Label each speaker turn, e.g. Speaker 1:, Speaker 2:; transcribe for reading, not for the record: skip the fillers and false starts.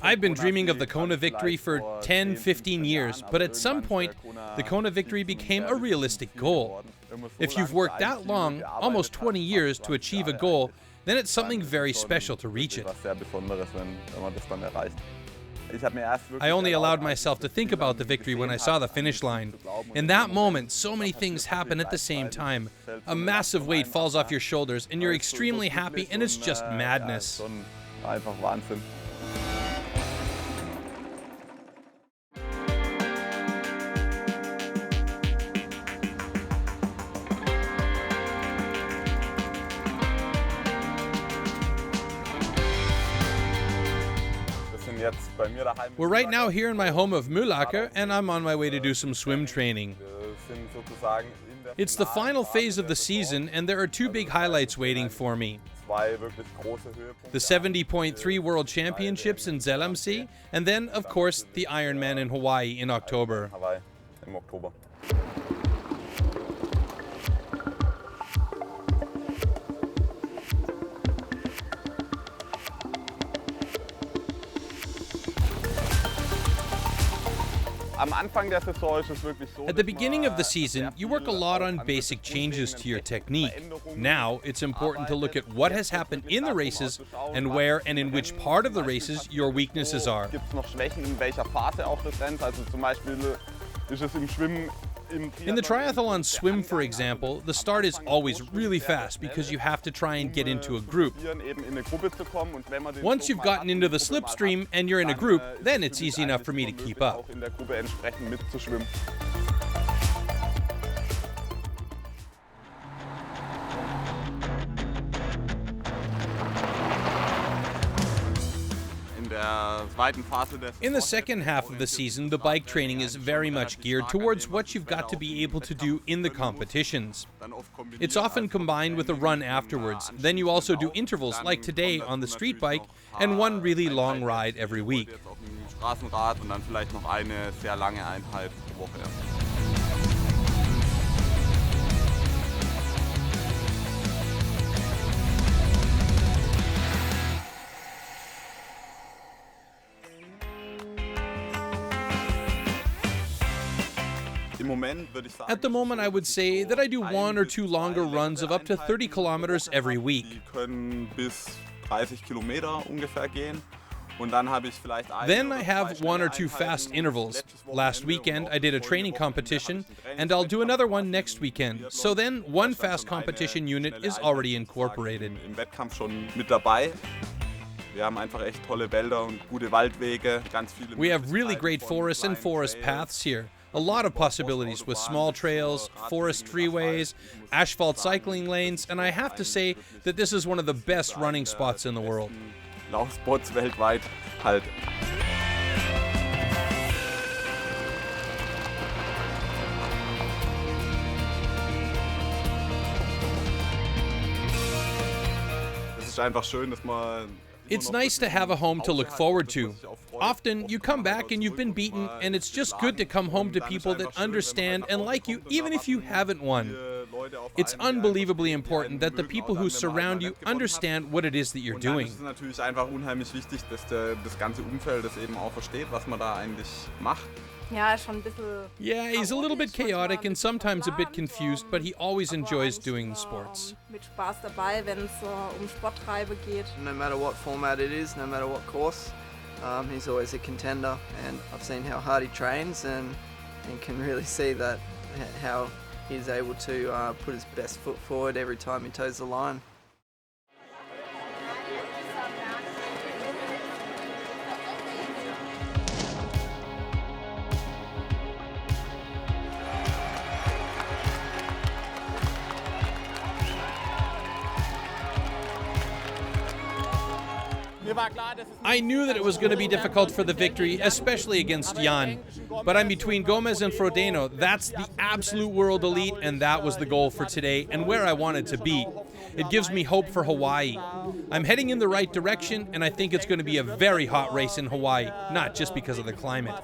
Speaker 1: I've been dreaming of the Kona victory for 10, 15 years, but at some point, the Kona victory became a realistic goal. If you've worked that long, almost 20 years, to achieve a goal, then it's something very special to reach it. I only allowed myself to think about the victory when I saw the finish line. In that moment, so many things happen at the same time. A massive weight falls off your shoulders, and you're extremely happy, and it's just madness. We're right now here in my home of Muehlacker, and I'm on my way to do some swim training. It's the final phase of the season, and there are two big highlights waiting for me. The 70.3 World Championships in Zell, and then, of course, the Ironman in Hawaii in October. At the beginning of the season, you work a lot on basic changes to your technique. Now, it's important to look at what has happened in the races and where and in which part of the races your weaknesses are. In the triathlon swim, for example, the start is always really fast because you have to try and get into a group. Once you've gotten into the slipstream and you're in a group, then it's easy enough for me to keep up. In the second half of the season, the bike training is very much geared towards what you've got to be able to do in the competitions. It's often combined with a run afterwards. Then you also do intervals like today on the street bike and one really long ride every week. At the moment, I would say that I do 1 or 2 longer runs of up to 30 kilometers every week. Then I have 1 or 2 fast intervals. Last weekend, I did a training competition, and I'll do another one next weekend. So then, one fast competition unit is already incorporated. We have really great forests and forest paths here. A lot of possibilities with small trails, forest freeways, asphalt cycling lanes, and I have to say that this is one of the best running spots in the world. It's nice to have a home to look forward to. Often, you come back and you've been beaten, and it's just good to come home to people that understand and like you, even if you haven't won. It's unbelievably important that the people who surround you understand what it is that you're doing. Yeah, he's a little bit chaotic and sometimes a bit confused, but he always enjoys doing the sports.
Speaker 2: No matter what format it is, no matter what course, he's always a contender, and I've seen how hard he trains and can really see that how he's able to put his best foot forward every time he toes the line.
Speaker 1: I knew that it was going to be difficult for the victory, especially against Jan. But I'm between Gomez and Frodeno. That's the absolute world elite, and that was the goal for today and where I wanted to be. It gives me hope for Hawaii. I'm heading in the right direction, and I think it's going to be a very hot race in Hawaii, not just because of the climate.